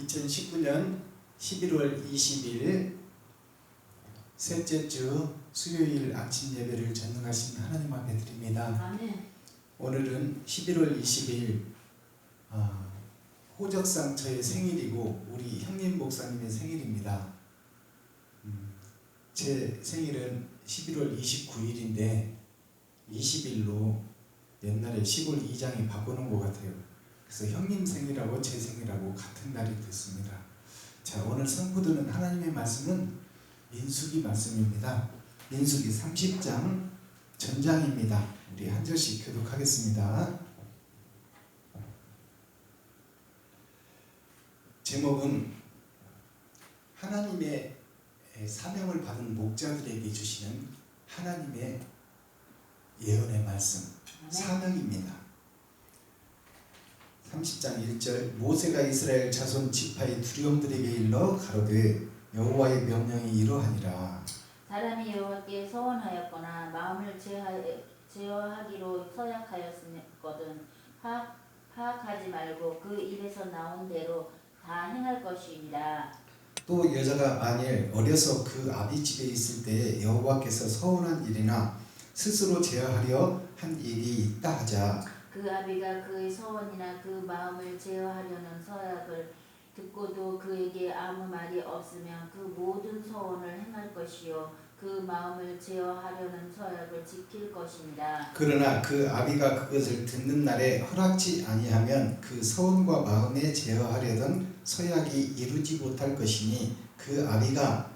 2019년 11월 20일 셋째 주 수요일 아침 예배를 전능하신 하나님 앞에 드립니다. 아멘. 오늘은 11월 20일 호적상 저의 생일이고 우리 형님 목사님의 생일입니다. 제 생일은 11월 29일인데 20일로 옛날에 시골 이장이 바꾸는 것 같아요. 그래서 형님 생일하고 제 생일하고 같은 날이 됐습니다. 자, 오늘 선포드는 하나님의 말씀은 민수기 말씀입니다. 민수기 30장 전장입니다. 우리 한 절씩 교독하겠습니다. 제목은 하나님의 사명을 받은 목자들에게 주시는 하나님의 예언의 말씀, 사명입니다. 30장 1절 모세가 이스라엘 자손 지파의 두려움들에게 일러 가로되 여호와의 명령이 이러하니라. 사람이 여호와께 서원하였거나 마음을 제어하기로 서약하였거든 파악하지 말고 그 입에서 나온 대로 다 행할 것이니라. 또 여자가 만일 어려서 그 아비 집에 있을 때에 여호와께서 서원한 일이나 스스로 제어하려 한 일이 있다 하자. 그 아비가 그의 서원이나 그 마음을 제어하려는 서약을 듣고도 그에게 아무 말이 없으면 그 모든 서원을 행할 것이요 그 마음을 제어하려는 서약을 지킬 것입니다. 그러나 그 아비가 그것을 듣는 날에 허락지 아니하면 그 서원과 마음에 제어하려던 서약이 이루지 못할 것이니 그 아비가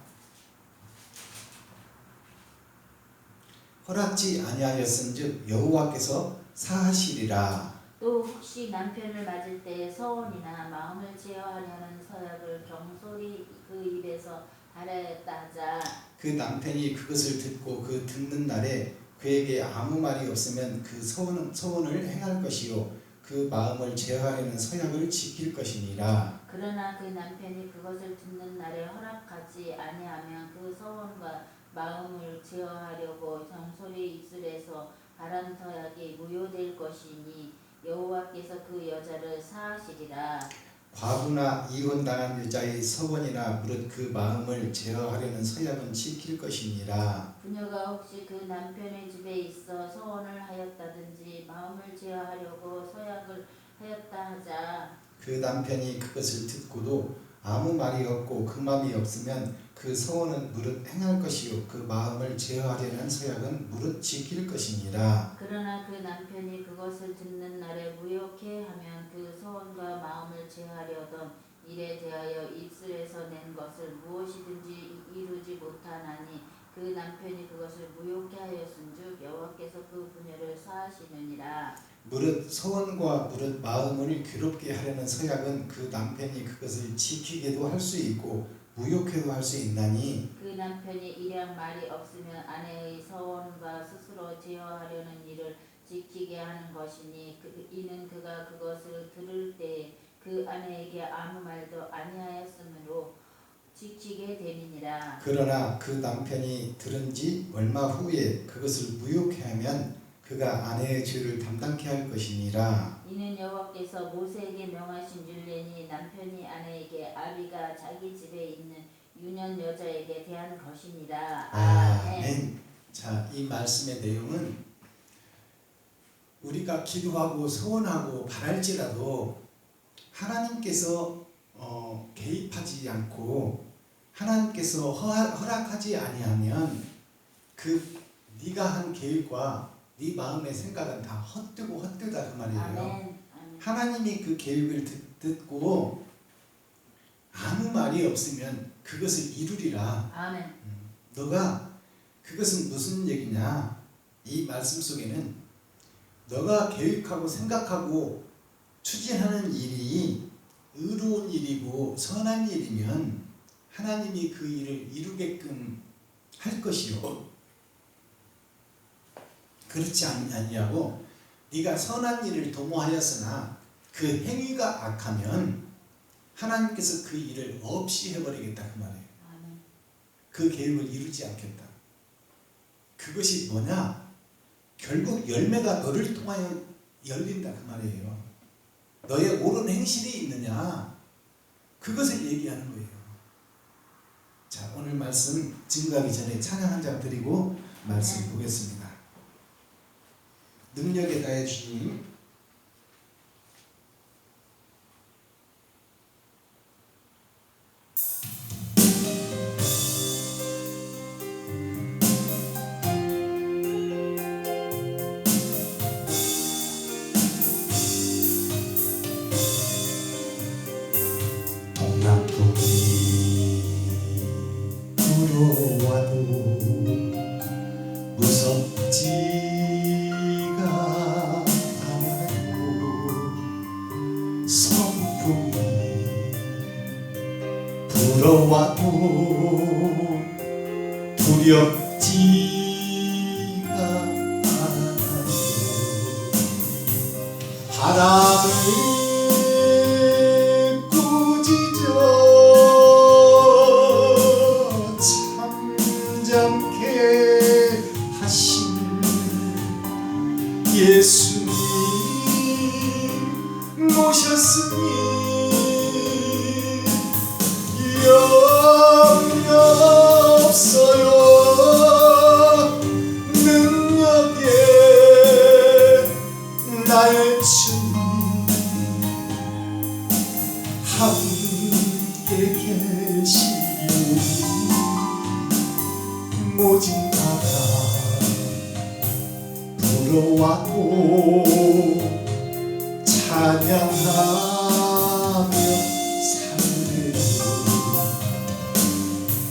허락지 아니하였은즉 여호와께서 사하시리라. 또 혹시 남편을 맞을 때 서원이나 마음을 제어하려는 서약을 경솔히 그 입에서 달하였다 하자. 그 남편이 그것을 듣고 그 듣는 날에 그에게 아무 말이 없으면 그 서원을 행할 것이요 그 마음을 제어하려는 서약을 지킬 것이니라. 그러나 그 남편이 그것을 듣는 날에 허락하지 아니하면 그 서원과 마음을 제어하려고 경솔히 입술에서 바란 서약이 무효될 것이니 여호와께서 그 여자를 사하시리라. 과부나 이혼당한 여자의 서원이나 무릇 그 마음을 제어하려는 서약은 지킬 것이니라. 부녀가 혹시 그 남편의 집에 있어 서원을 하였다든지 마음을 제어하려고 서약을 하였다 하자. 그 남편이 그것을 듣고도 아무 말이 없고 그 마음이 없으면 그 서원은 무릇 행할 것이요 그 마음을 제어하려는 서약은 무릇 지킬 것이니라. 그러나 그 남편이 그것을 듣는 날에 무효케 하면 그 서원과 마음을 제어하려던 일에 대하여 입술에서 낸 것을 무엇이든지 이루지 못하나니 그 남편이 그것을 무효케 하였은즉 여호와께서 그 부녀를 사하시느니라. 무릇 서원과 무릇 마음을 괴롭게 하려는 서약은 그 남편이 그것을 지키게도 할 수 있고 무효케도 할 수 있나니 그 남편이 일양 말이 없으면 아내의 서원과 스스로 제어하려는 일을 지키게 하는 것이니 이는 그가 그것을 들을 때 그 아내에게 아무 말도 아니하였으므로 지키게 됨이니라. 그러나 그 남편이 들은 지 얼마 후에 그것을 무효케 하면 그가 아내의 죄를 담당케 할 것이니라. 이는 여호와께서 모세에게 명하신 율례니 남편이 아내에게 아비가 자기 집에 있는 유년 여자에게 대한 것이니라. 아멘. 자, 이 말씀의 내용은 우리가 기도하고 소원하고 바랄지라도 하나님께서 개입하지 않고 하나님께서 허락하지 아니하면 그 네가 한 계획과 네 마음의 생각은 다 헛되고 헛되다 그 말이에요. 아멘. 하나님이 그 계획을 듣고 아무 말이 없으면 그것을 이루리라. 아멘. 너가 그것은 무슨 얘기냐? 이 말씀 속에는 너가 계획하고 생각하고 추진하는 일이 의로운 일이고 선한 일이면 하나님이 그 일을 이루게끔 할 것이요. 그렇지 않냐고 네가 선한 일을 도모하였으나 그 행위가 악하면 하나님께서 그 일을 없이 해버리겠다 그 말이에요. 아멘. 그 계획을 이루지 않겠다. 그것이 뭐냐? 결국 열매가 너를 통하여 열린다 그 말이에요. 너의 옳은 행실이 있느냐? 그것을 얘기하는 거예요. 자, 오늘 말씀 증거하기 전에 찬양 한 장 드리고 말씀 보겠습니다. 능력에 다해 주님, 동남풍이 불어와도 무섭지가 않아요. 선풍이 불어와도 두렵지가 않아요. 바람을 꾸짖어 잠잠케 하신 예수님 모셨으니 염려 없어요. 능력에 나의 주님 함께 계시오. 모진 바다 불어와도 찬양하며 살래요.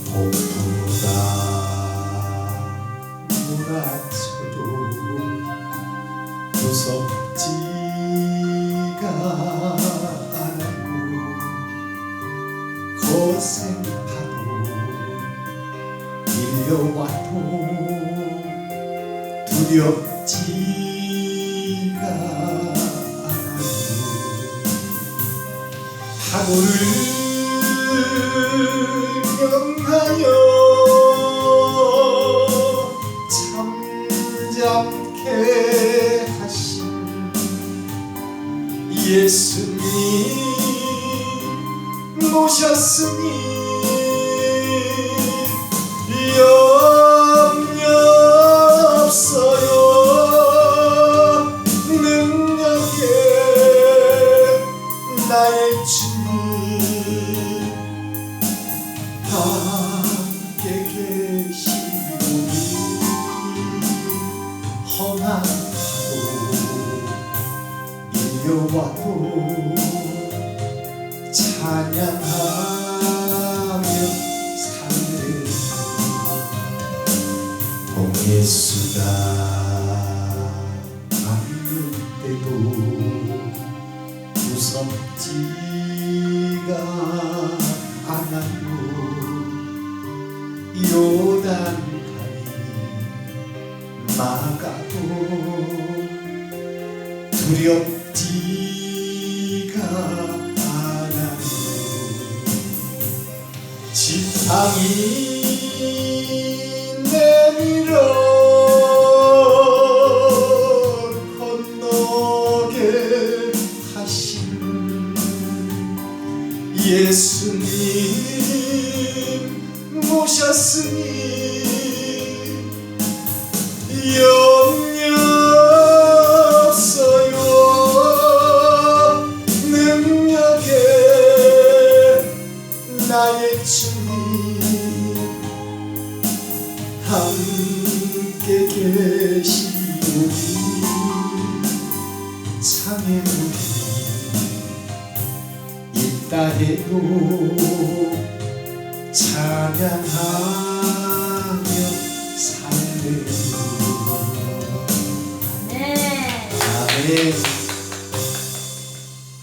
폭풍우가 몰아쳐도 무섭지가 않아요. 거센 파도 밀려와도 두렵지가 않아요. 파도를 명하여 잠잠케 하신 예수님 모셨으니 염려 없어요. 능력에 나의 주님 함께 계시오니 험한 파도 밀려와도 찬양하며 살래요. 예수가 않는 때도 무섭지가 않아요. 요단강이 막아도 두렵지가 않아요. 지팡이 내밀어 건너게 하신 예수님 모셨으니 염려 없어요. 능력에 나의 주님 함께 계시오니 창의 물이 있다 해도 찬양하며 살래요. 아멘.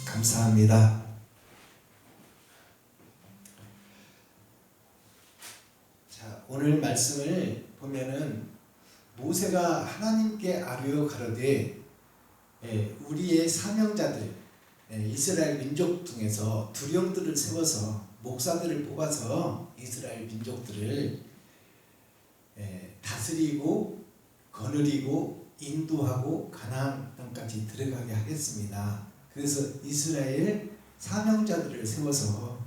감사합니다. 자, 오늘 말씀을 보면은 모세가 하나님께 아뢰어 가로되 우리의 사명자들 이스라엘 민족 중에서 두령들을 세워서 목사들을 뽑아서 이스라엘 민족들을 다스리고 거느리고 인도하고 가나안 땅까지 들어가게 하겠습니다. 그래서 이스라엘 사명자들을 세워서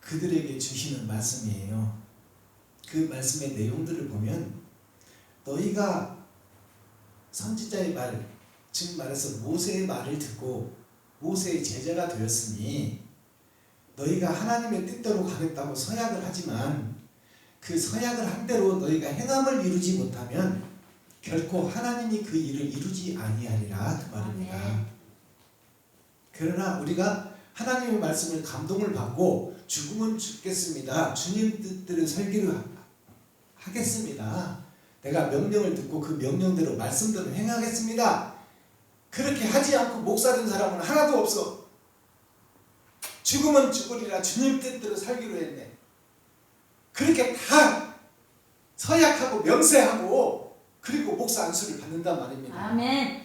그들에게 주시는 말씀이에요. 그 말씀의 내용들을 보면 너희가 선지자의 말, 즉 말해서 모세의 말을 듣고 모세의 제자가 되었으니 너희가 하나님의 뜻대로 가겠다고 서약을 하지만 그 서약을 한 대로 너희가 행함을 이루지 못하면 결코 하나님이 그 일을 이루지 아니하리라 그 말입니다. 아멘. 그러나 우리가 하나님의 말씀을 감동을 받고 죽으면 죽겠습니다. 주님 뜻대로 살기를 하겠습니다. 내가 명령을 듣고 그 명령대로 말씀대로 행하겠습니다. 그렇게 하지 않고 목사 된 사람은 하나도 없어. 죽으면 죽으리라 주님 뜻대로 살기로 했네. 그렇게 다 서약하고 명세하고 그리고 목사 안수를 받는단 말입니다. 아멘.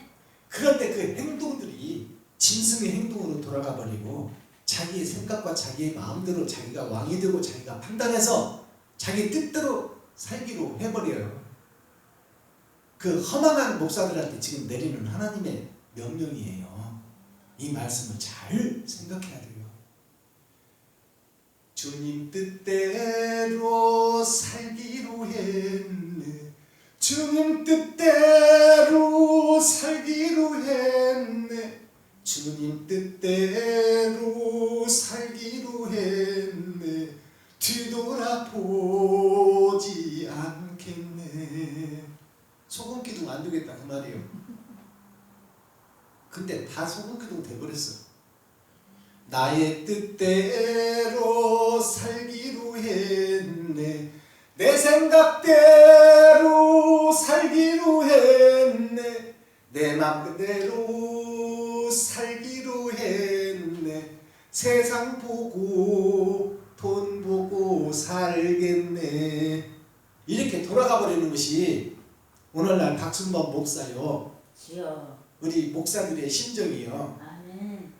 그런데 그 행동들이 짐승의 행동으로 돌아가 버리고 자기의 생각과 자기의 마음대로 자기가 왕이 되고 자기가 판단해서 자기 뜻대로 살기로 해버려요. 그 허망한 목사들한테 지금 내리는 하나님의 명령이에요. 이 말씀을 잘 생각해야 돼요. 주님 뜻대로 살기로 했네. 주님 뜻대로 살기로 했네. 주님 뜻대로 살기로 했네. 뒤돌아보지 않겠네. 소금 기둥 안 되겠다 그 말이에요. 근데 다 소금 기둥 돼버렸어. 나의 뜻대로 살기로 했네. 내 생각대로 살기로 했네. 내 맘대로 살기로 했네. 세상 보고 돈 보고 살겠네. 이렇게 돌아가 버리는 것이 오늘날 박순범 목사요, 주여. 우리 목사들의 심정이요. 아멘.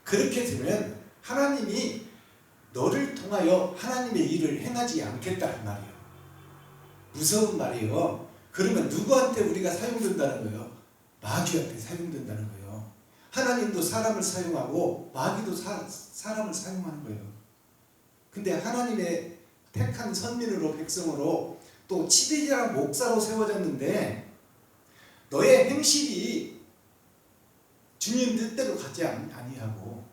그렇게 되면 하나님이 너를 통하여 하나님의 일을 행하지 않겠다 그 말이에요. 무서운 말이에요. 그러면 누구한테 우리가 사용된다는 거예요? 마귀한테 사용된다는 거예요. 하나님도 사람을 사용하고 마귀도 사람을 사용하는 거예요. 근데 하나님의 택한 선민으로 백성으로 또 치비자랑 목사로 세워졌는데 너의 행실이 주님 뜻대로 가지 아니하고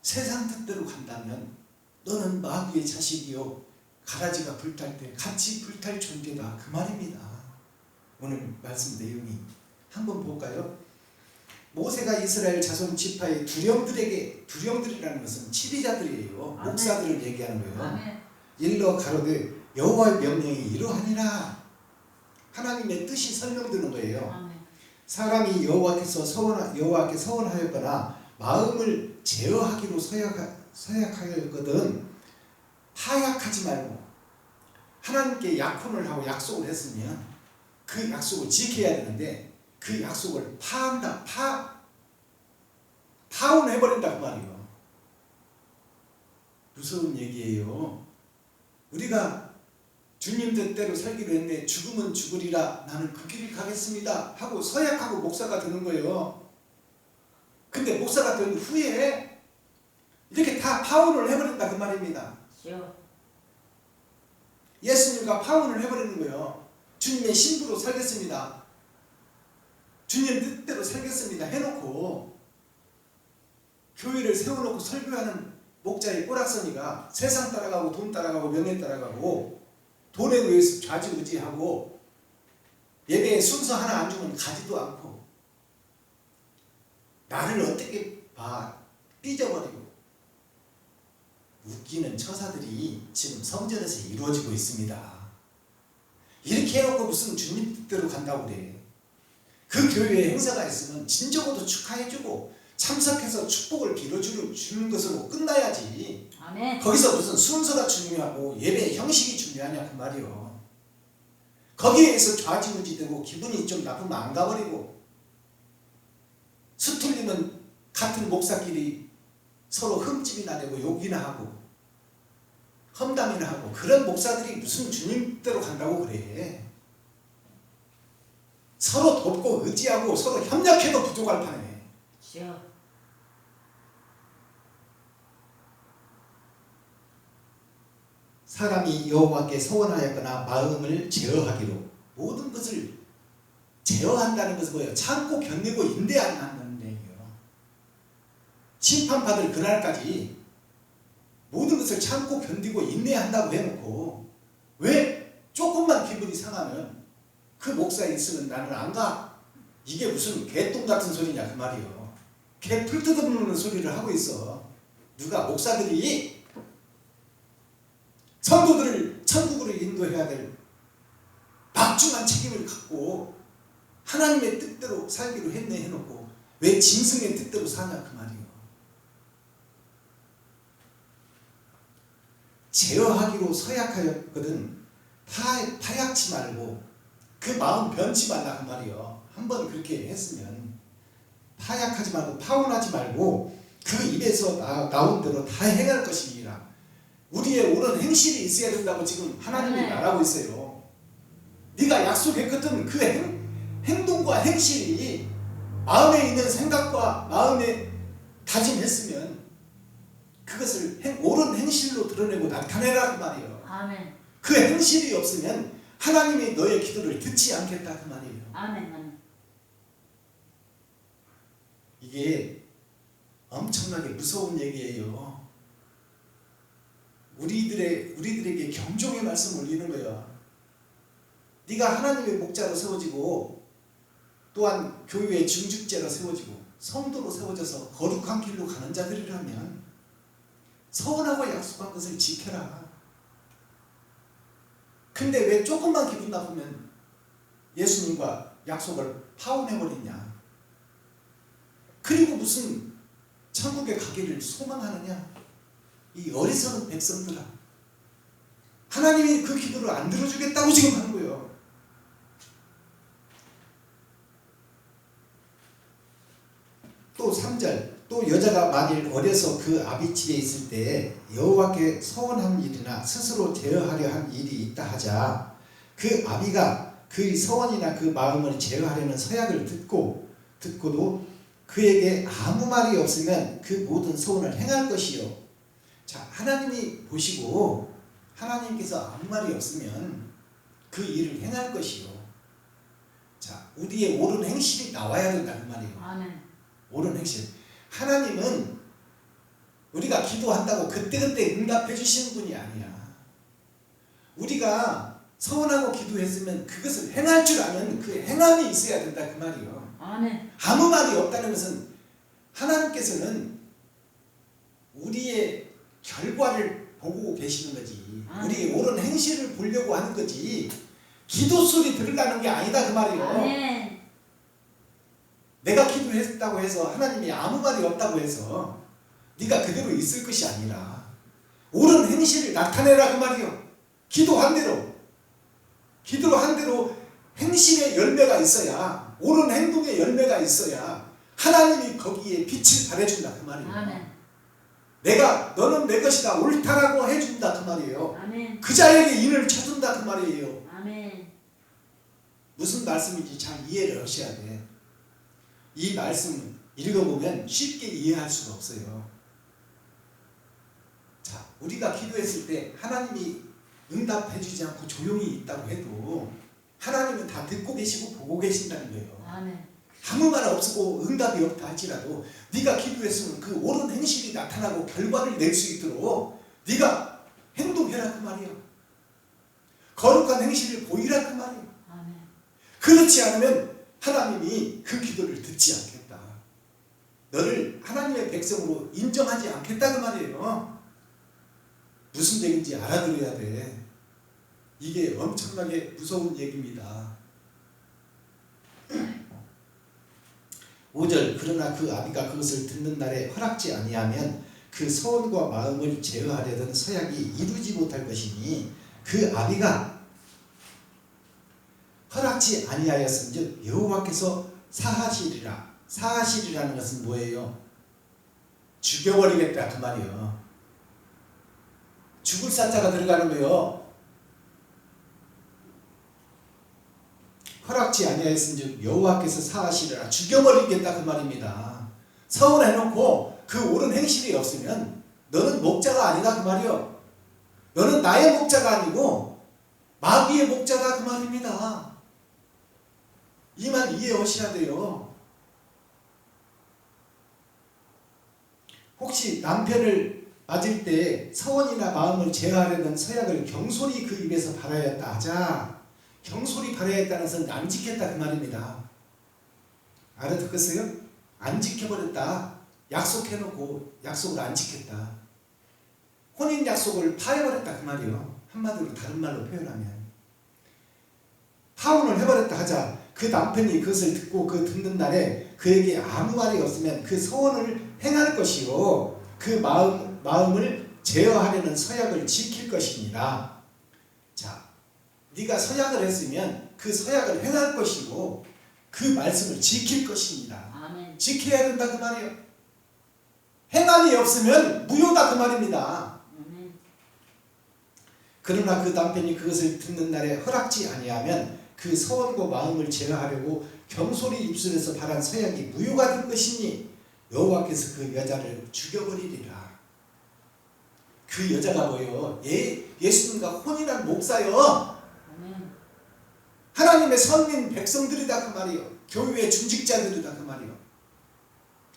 세상 뜻대로 간다면 너는 마귀의 자식이요 가라지가 불탈 때 같이 불탈 존재다 그 말입니다. 오늘 말씀 내용이 한번 볼까요? 모세가 이스라엘 자손 지파의 두령들이라는 것은 치비자들이에요. 아멘. 목사들을 얘기하는 거예요. 아멘. 일러 가로되 여호와의 명령이 이러하니라. 하나님의 뜻이 설명되는 거예요. 아멘. 사람이 여호와께 서원하였거나 마음을 제어하기로 서약하였거든 파약하지 말고 하나님께 약혼을 하고 약속을 했으면 그 약속을 지켜야 되는데 그 약속을 파한다, 파혼해버린다 그 말이에요. 무서운 얘기예요. 우리가 주님 뜻대로 살기로 했네. 죽으면 죽으리라. 나는 그 길을 가겠습니다. 하고 서약하고 목사가 되는 거예요. 근데 목사가 된 후에 이렇게 다 파혼을 해버린다 그 말입니다. 주여. 예수님과 파혼을 해버리는 거예요. 주님의 신부로 살겠습니다. 주님 뜻대로 살겠습니다. 해놓고 교회를 세워놓고 설교하는 목자의 꼬락서니가 세상 따라가고 돈 따라가고 명예 따라가고 돈에 의해서 좌지우지하고 예배에 순서 하나 안 주면 가지도 않고 나를 어떻게 봐 삐져버리고 웃기는 처사들이 지금 성전에서 이루어지고 있습니다. 이렇게 해놓고 무슨 주님 뜻대로 간다고 그래. 그 교회에 행사가 있으면 진정으로 축하해주고 참석해서 축복을 빌어주는 것으로 끝나야지. 아멘. 거기서 무슨 순서가 중요하고 예배의 형식이 중요하냐 그 말이요. 거기에서 좌지우지되고 기분이 좀 나쁘면 안 가버리고 수틀리면 같은 목사끼리 서로 흠집이나 내고 욕이나 하고 험담이나 하고 그런 목사들이 무슨 주님대로 간다고 그래. 서로 돕고 의지하고 서로 협력해도 부족할 판에 주여. 사람이 여호와께 서원하였거나 마음을 제어하기로. 모든 것을 제어한다는 것은 뭐예요? 참고 견디고 인내한다는 얘기예요. 심판받을 그날까지 모든 것을 참고 견디고 인내한다고 해놓고 왜 조금만 기분이 상하면 그 목사에 있으면 나는 안 가. 이게 무슨 개똥 같은 소리냐 그 말이에요. 개 풀 뜯어먹는 소리를 하고 있어. 누가 목사들이 성도들을 천국으로 인도해야 될 막중한 책임을 갖고 하나님의 뜻대로 살기로 했네 해놓고 왜 짐승의 뜻대로 사냐 그 말이에요. 제어하기로 서약하였거든 타약치 말고 그 마음 변치 말라 그 말이에요. 한번 그렇게 했으면 타약하지 말고 파혼하지 말고 그 입에서 나온 대로 다 행할 것이니라. 우리의 옳은 행실이 있어야 된다고 지금 하나님이 말하고 있어요. 네가 약속했거든 그 행동과 행실이 마음에 있는 생각과 마음에 다짐했으면 그것을 옳은 행실로 드러내고 나타내라 그 말이에요. 아멘. 그 행실이 없으면 하나님이 너의 기도를 듣지 않겠다 그 말이에요. 아멘. 아멘. 이게 엄청나게 무서운 얘기예요. 우리들에게 경종의 말씀 올리는 거야. 네가 하나님의 목자로 세워지고 또한 교회의 중직자로 세워지고 성도로 세워져서 거룩한 길로 가는 자들이라면 서원하고 약속한 것을 지켜라. 근데 왜 조금만 기분 나쁘면 예수님과 약속을 파혼해버리냐. 그리고 무슨 천국에 가기를 소망하느냐. 이 어리석은 백성들아, 하나님이 그 기도를 안 들어주겠다고 지금 하는 거예요. 또 3절, 또 여자가 만일 어려서 그 아비 집에 있을 때 여호와께 서원한 일이나 스스로 제어하려 한 일이 있다 하자, 그 아비가 그의 서원이나 그 마음을 제어하려는 서약을 듣고도 그에게 아무 말이 없으면 그 모든 서원을 행할 것이요. 자, 하나님이 보시고 하나님께서 아무 말이 없으면 그 일을 행할 것이요. 자, 우리의 옳은 행실이 나와야 된다 그 말이에요. 아멘. 옳은 행실. 하나님은 우리가 기도한다고 그때그때 응답해 주시는 분이 아니야. 우리가 서원하고 기도했으면 그것을 행할 줄 아는 그 행함이 있어야 된다 그 말이에요. 아멘. 아무 말이 없다는 것은 하나님께서는 우리의 결과를 보고 계시는 거지. 우리의 옳은 행실을 보려고 하는 거지. 기도 소리 들으려는 게 아니다 그 말이에요. 아멘. 내가 기도했다고 해서 하나님이 아무 말이 없다고 해서 네가 그대로 있을 것이 아니라 옳은 행실을 나타내라 그 말이에요. 기도한 대로 행실의 열매가 있어야, 옳은 행동의 열매가 있어야 하나님이 거기에 빛을 발해준다 그 말이에요. 아멘. 너는 내 것이다 옳다라고 해준다 그 말이에요. 아멘. 그 자에게 인을 쳐준다 그 말이에요. 아멘. 무슨 말씀인지 잘 이해를 하셔야 돼. 이 말씀 읽어보면 쉽게 이해할 수가 없어요. 자, 우리가 기도했을 때 하나님이 응답해주지 않고 조용히 있다고 해도 하나님은 다 듣고 계시고 보고 계신다는 거예요. 아멘. 아무 말 없고 응답이 없다 할지라도 네가 기도했으면 그 옳은 행실이 나타나고 결과를 낼 수 있도록 네가 행동해라 그 말이에요. 거룩한 행실을 보이라 그 말이에요. 아멘. 그렇지 않으면 하나님이 그 기도를 듣지 않겠다. 너를 하나님의 백성으로 인정하지 않겠다 그 말이에요. 무슨 얘기인지 알아들어야 돼. 이게 엄청나게 무서운 얘기입니다. 5절, 그러나 그 아비가 그것을 듣는 날에 허락지 아니하면 그 서원과 마음을 제어하려던 서약이 이루지 못할 것이니 그 아비가 허락지 아니하였은즉 여호와께서 사하시리라. 사하시리라는 것은 뭐예요? 죽여버리겠다 그 말이에요. 죽을 사자가 들어가는 거예요. 허락지 아니하였은즉 여호와께서 사하시리라. 죽여버리겠다 그 말입니다. 서원해놓고 그 옳은 행실이 없으면 너는 목자가 아니다 그 말이요. 너는 나의 목자가 아니고 마귀의 목자다 그 말입니다. 이 말 이해하셔야 돼요. 혹시 남편을 맞을 때 서원이나 마음을 제어하려는 서약을 경솔히 그 입에서 발하였다 하자, 경솔히 발하였다는 것은 안 지켰다 그 말입니다. 알아듣겠어요? 안 지켜버렸다. 약속해놓고 약속을 안 지켰다. 혼인 약속을 파해버렸다 그 말이요. 한마디로 다른 말로 표현하면 파혼을 해버렸다 하자, 그 남편이 그것을 듣고 그 듣는 날에 그에게 아무 말이 없으면 그 서원을 행할 것이요 그 마음을 제어하려는 서약을 지킬 것입니다. 자, 네가 서약을 했으면 그 서약을 행할 것이고 그 말씀을 지킬 것입니다. 아멘. 지켜야 된다 그 말이에요. 행함이 없으면 무효다 그 말입니다. 아멘. 그러나 그 남편이 그것을 듣는 날에 허락지 아니하면 그 서원과 마음을 제어하려고 경솔히 입술에서 발한 서약이 무효가 될 것이니 여호와께서 그 여자를 죽여버리리라. 그 여자가 뭐예요? 예수님과 혼인한 목사요. 아멘. 하나님의 선민 백성들이다 그 말이요. 교회의 중직자들이다 그 말이요.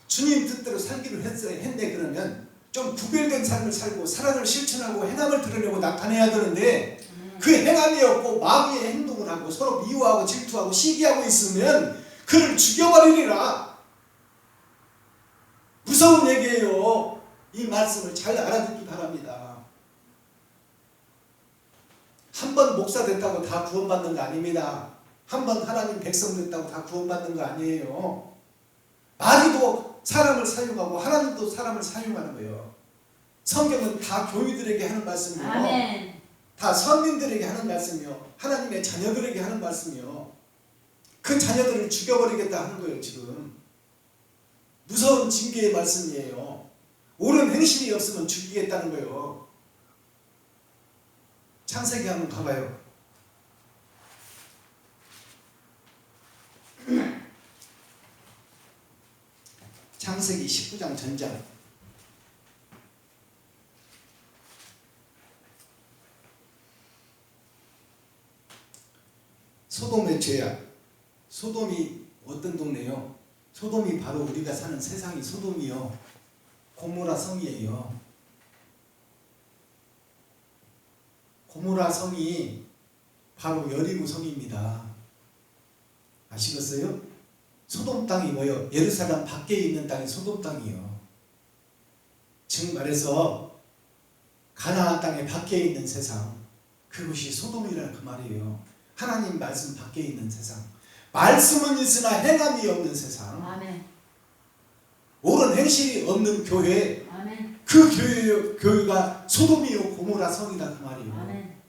주님 뜻대로 살기로 했네. 그러면 좀 구별된 삶을 살고 사랑을 실천하고 행함을 드러내고 나타내야 되는데 그 행함이 없고 마귀의 행동을 하고 서로 미워하고 질투하고 시기하고 있으면 그를 죽여버리리라. 무서운 얘기예요. 이 말씀을 잘 알아듣기 바랍니다. 한 번 목사 됐다고 다 구원받는 거 아닙니다. 한 번 하나님 백성 됐다고 다 구원받는 거 아니에요. 마귀도 사람을 사용하고 하나님도 사람을 사용하는 거예요. 성경은 다 교회들에게 하는 말씀이요. 아멘. 다 선민들에게 하는 말씀이요. 하나님의 자녀들에게 하는 말씀이요. 그 자녀들을 죽여버리겠다 하는 거예요. 지금 무서운 징계의 말씀이에요. 옳은 행실이 없으면 죽이겠다는 거예요. 창세기 한번 가봐요. 창세기 19장 전장. 소돔의 죄악. 소돔이 어떤 동네요? 소돔이 바로 우리가 사는 세상이 소돔이요. 고모라 성이에요. 고모라 성이 바로 여리고 성입니다. 아시겠어요? 소돔 땅이 뭐예요? 예루살렘 밖에 있는 땅이 소돔 땅이요. 즉 말해서 가나안 땅의 밖에 있는 세상, 그것이 소돔이라는 그 말이에요. 하나님 말씀 밖에 있는 세상, 말씀은 있으나 행함이 없는 세상, 아멘. 옳은 행실이 없는 교회, 아멘. 그 교회가 소돔이요 고모라 성이다 그 말이에요. 아멘.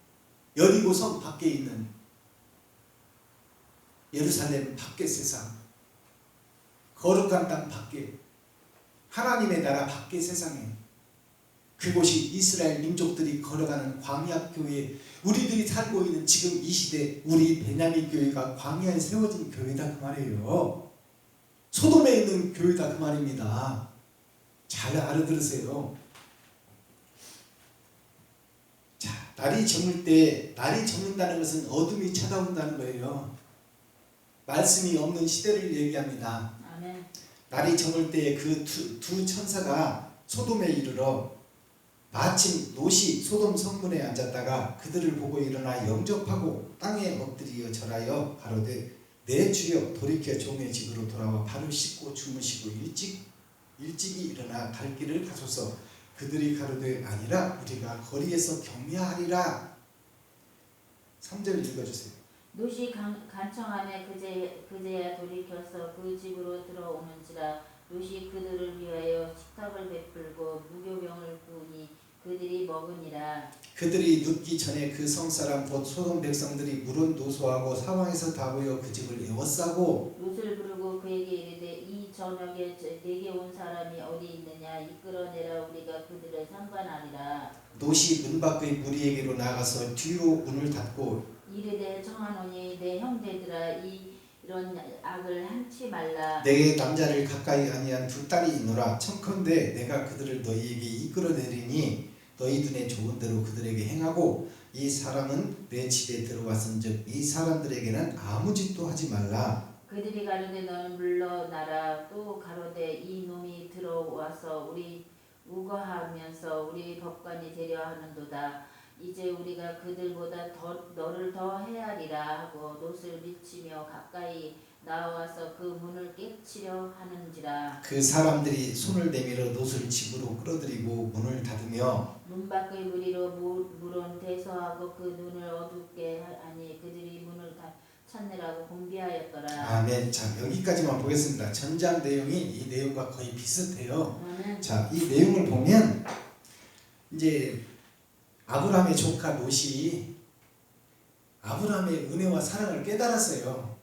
여리고 성 밖에 있는 예루살렘 밖의 세상, 거룩한 땅 밖에, 하나님의 나라 밖의 세상에, 그곳이 이스라엘 민족들이 걸어가는 광야 교회, 우리들이 살고 있는 지금 이 시대 우리 베냐민 교회가 광야에 세워진 교회다 그 말이에요. 소돔에 있는 교회다 그 말입니다. 잘 알아들으세요. 자, 날이 저물 때, 날이 저문다는 것은 어둠이 찾아온다는 거예요. 말씀이 없는 시대를 얘기합니다. 아멘. 날이 저물 때에 그 두 천사가 소돔에 이르러 마침 롯이 소돔 성문에 앉았다가 그들을 보고 일어나 영접하고 땅에 엎드려 절하여 가로되 내 주여 돌이켜 종의 집으로 돌아와 발을 씻고 주무시고 일찍이 일어나 갈 길을 가소서. 그들이 가로되 아니라 우리가 거리에서 경배하리라. 3절 읽어주세요. 롯이 간청하며 그제야 돌이켜서 그 집으로 들어오는지라. 롯이 그들을 위하여 식탁을 베풀고 무교병을 구우니 그들이 먹으니라. 그들이 눕기 전에 그 성사람 곧 소돔 백성들이 물은 노소하고 사방에서 다 모여 그 집을 에워싸고 롯을 부르고 그에게 이르되 이 저녁에 내게 온 사람이 어디 있느냐 이끌어내라 우리가 그들을 상관하리라. 롯이 문 밖의 무리에게로 나가서 뒤로 문을 닫고 이르되 청하노니 내 형제들아 이런 악을 한치 말라. 내게 남자를 가까이 아니한 두 딸이 있노라. 청컨대 내가 그들을 너희에게 이끌어내리니 너희 눈에 좋은 대로 그들에게 행하고 이 사람은 내 집에 들어왔은즉 이 사람들에게는 아무 짓도 하지 말라. 그들이 가로되 너는 물러나라. 또 가로되 이 놈이 들어와서 우리 우거하면서 우리 법관이 되려 하는도다. 이제 우리가 그들보다 너를 더 헤아리라 하고 놋을 미치며 가까이 나와서 그 문을 깨치려 하는지라. 그 사람들이 손을 내밀어 놋을 집으로 끌어들이고 문을 닫으며 문 밖의 무리로 물은 대서하고 그 눈을 어둡게 하니 그들이 문을 다 찾느라고 공비하였더라. 아멘. 자, 여기까지만 보겠습니다. 전장 내용이 이 내용과 거의 비슷해요. 아멘. 자, 이 내용을 보면 이제 아브라함의 조카 롯이 아브라함의 은혜와 사랑을 깨달았어요.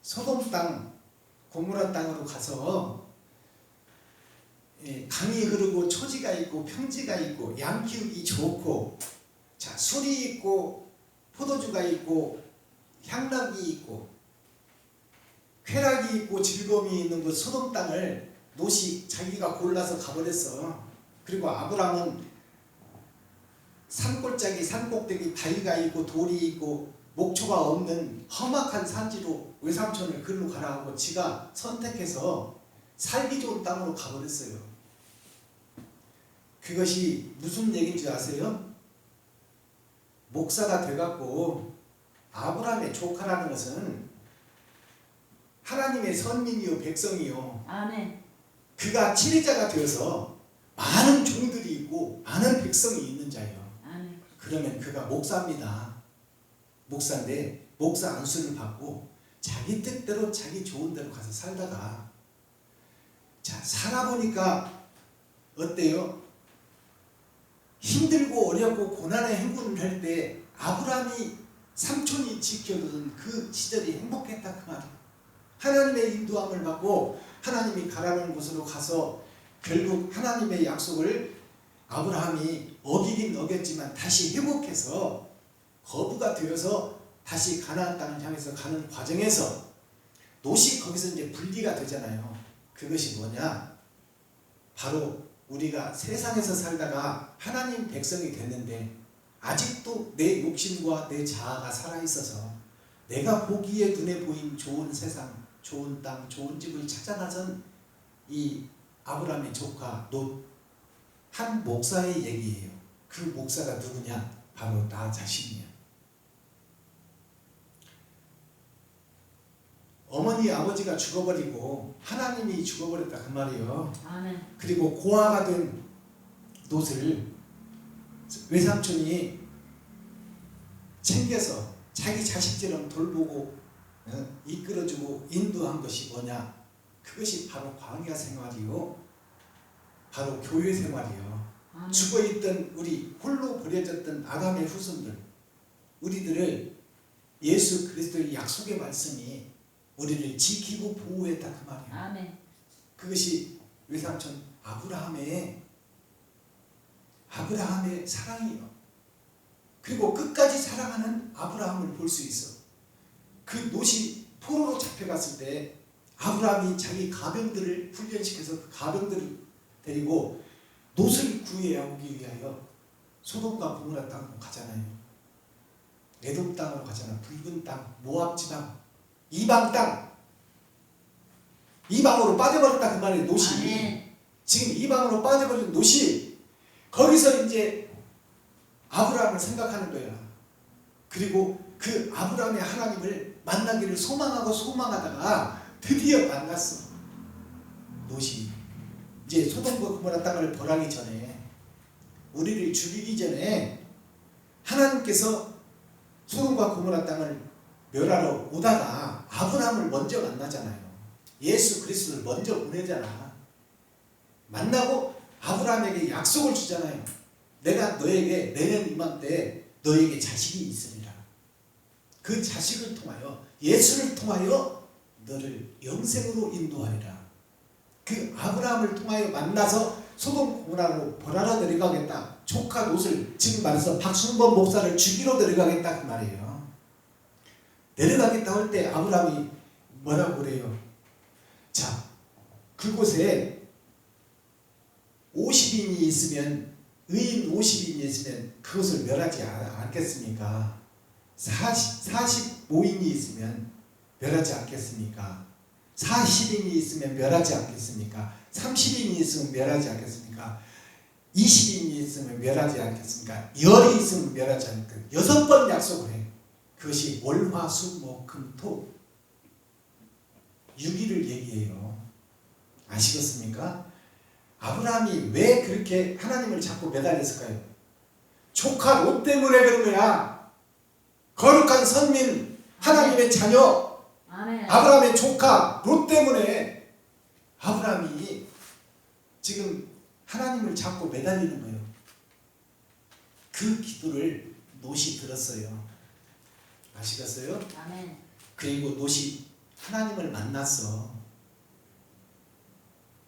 소돔 땅, 고모라 땅으로 가서 강이 흐르고 초지가 있고 평지가 있고 양 키우기 좋고, 자, 술이 있고 포도주가 있고 향락이 있고 쾌락이 있고 즐거움이 있는 그 소돔 땅을 롯이 자기가 골라서 가버렸어. 그리고 아브라함은 산골짜기 산꼭대기 바위가 있고 돌이 있고 목초가 없는 험악한 산지로 외삼촌을 글로 가라 하고 지가 선택해서 살기 좋은 땅으로 가버렸어요. 그것이 무슨 얘기인지 아세요? 목사가 돼갖고 아브라함의 조카라는 것은 하나님의 선민이요 백성이요, 아멘. 그가 치리자가 되어서 많은 종들이 있고 많은 백성이 있는 자예요. 아멘. 그러면 그가 목사입니다. 목사인데 목사 안수를 받고 자기 뜻대로 자기 좋은 대로 가서 살다가, 자, 살아보니까 어때요? 힘들고 어렵고 고난의 행군을 할 때 아브라함이 삼촌이 지켜주던 그 시절이 행복했다 그 말이에요. 하나님의 인도함을 받고 하나님이 가라는 곳으로 가서 결국 하나님의 약속을 아브라함이 어기긴 어겼지만 다시 회복해서 거부가 되어서 다시 가나안 땅을 향해서 가는 과정에서 롯이 거기서 이제 분리가 되잖아요. 그것이 뭐냐? 바로 우리가 세상에서 살다가 하나님 백성이 됐는데 아직도 내 욕심과 내 자아가 살아있어서 내가 보기에 눈에 보인 좋은 세상, 좋은 땅, 좋은 집을 찾아 나선 이 아브라함의 조카 롯, 한 목사의 얘기예요. 그 목사가 누구냐? 바로 나 자신이야. 어머니 아버지가 죽어버리고 하나님이 죽어버렸다 그 말이에요. 아멘. 그리고 고아가 된 롯을 외삼촌이 챙겨서 자기 자식처럼 돌보고 이끌어주고 인도한 것이 뭐냐? 그것이 바로 광야 생활이요, 바로 교회 생활이요. 아멘. 죽어있던 우리 홀로 버려졌던 아담의 후손들, 우리들을 예수 그리스도의 약속의 말씀이 우리를 지키고 보호했다 그 말이에요. 아멘. 그것이 외삼촌 아브라함의 사랑이에요. 그리고 끝까지 사랑하는 아브라함을 볼 수 있어. 그 롯이 포로로 잡혀갔을 때 아브라함이 자기 가병들을 훈련시켜서 그 가병들을 데리고 롯을 구해오기 위하여 소돔과 고모라 땅으로 가잖아요. 에돔 땅으로 가잖아. 붉은 땅, 모압 지방, 이방 땅, 이방으로 빠져버렸다 그 말이에요. 롯이. 아멘. 지금 이방으로 빠져버린 롯이 거기서 이제 아브라함을 생각하는 거야. 그리고 그 아브라함의 하나님을 만나기를 소망하다가 드디어 만났어. 롯이 이제 소돔과 고모라 땅을 벌하기 전에, 우리를 죽이기 전에 하나님께서 소돔과 고모라 땅을 멸하러 오다가 아브라함을 먼저 만나잖아요. 예수 그리스도를 먼저 보내잖아. 만나고 아브라함에게 약속을 주잖아요. 내가 너에게 내년 이맘때 너에게 자식이 있으리라. 그 자식을 통하여, 예수를 통하여 너를 영생으로 인도하리라. 그 아브라함을 통하여 만나서 소돔 고모라로 벌하러 내려가겠다. 조카 롯을, 지금 말해서 박순범 목사를 죽이러 내려가겠다 그 말이에요. 내려가겠다 할 때 아브라함이 뭐라고 그래요? 자, 그곳에 50인이 있으면 의인 50인이 있으면 그것을 멸하지 않겠습니까? 45인이 있으면 멸하지 않겠습니까? 40인이 있으면 멸하지 않겠습니까? 30인이 있으면 멸하지 않겠습니까? 20인이 있으면 멸하지 않겠습니까? 열이 있으면 멸하지 않겠습니까? 6번 약속을 해. 그것이 월화수목금토 6일을 얘기해요. 아시겠습니까? 아브라함이 왜 그렇게 하나님을 자꾸 매달렸을까요? 조카 롯 때문에 그런 거야. 거룩한 선민 하나님의 자녀 아멘. 아브라함의 조카 롯 때문에 아브라함이 지금 하나님을 자꾸 매달리는 거예요. 그 기도를 롯이 들었어요. 아시겠어요? 아멘. 그리고 롯이 하나님을 만났어.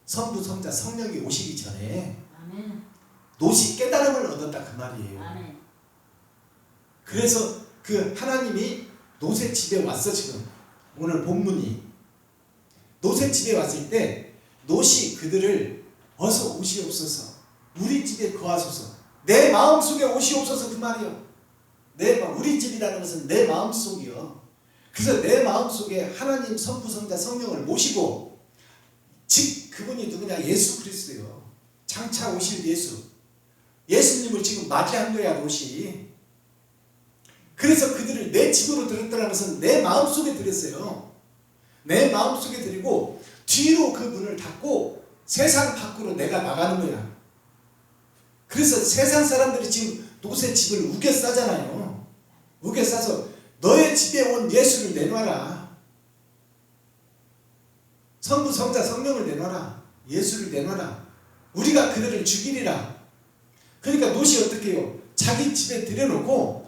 성부 성자 성령이 오시기 전에 아멘. 롯이 깨달음을 얻었다 그 말이에요. 아멘. 그래서 그 하나님이 롯의 집에 왔어. 지금 오늘 본문이 롯의 집에 왔을 때 롯이 그들을 어서 오시옵소서, 우리 집에 거하소서, 내 마음속에 오시옵소서 그 말이요. 우리 집이라는 것은 내 마음속이요. 그래서 내 마음속에 하나님 성부 성자 성령을 모시고, 즉 그분이 누구냐? 예수 그리스도요. 장차 오실 예수님을 지금 맞이한 거야 롯이. 그래서 그들을 내 집으로 들었다는 것은 내 마음속에 들였어요. 내 마음속에 들이고 뒤로 그 문을 닫고 세상 밖으로 내가 나가는 거야. 그래서 세상 사람들이 지금 롯의 집을 우겨 싸잖아요. 우겨 싸서 너의 집에 온 예수를 내놔라. 성부 성자 성령을 내놔라. 예수를 내놔라. 우리가 그들을 죽이리라. 그러니까 롯이 어떻게 해요? 자기 집에 들여놓고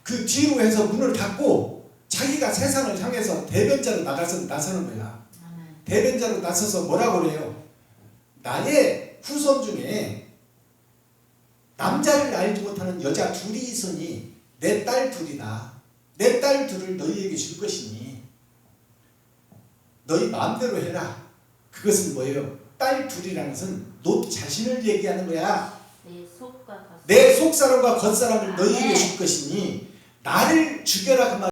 그 뒤로 해서 문을 닫고 자기가 세상을 향해서 대변자로 나서는 거야. 대변자로 나서서 뭐라고 그래요? 나의 후손 중에 남자를 알지 못하는 여자 둘이 있으니 내 딸 둘이다. 내 딸 둘을 너희에게 줄 것이니 너희 마음대로 해라. 그것은 뭐예요? 딸 둘이라는 것은 롯 자신을 얘기하는 거야. 내 속사람과 겉사람을 너희에게 줄 것이니 나를 죽여라 그 말.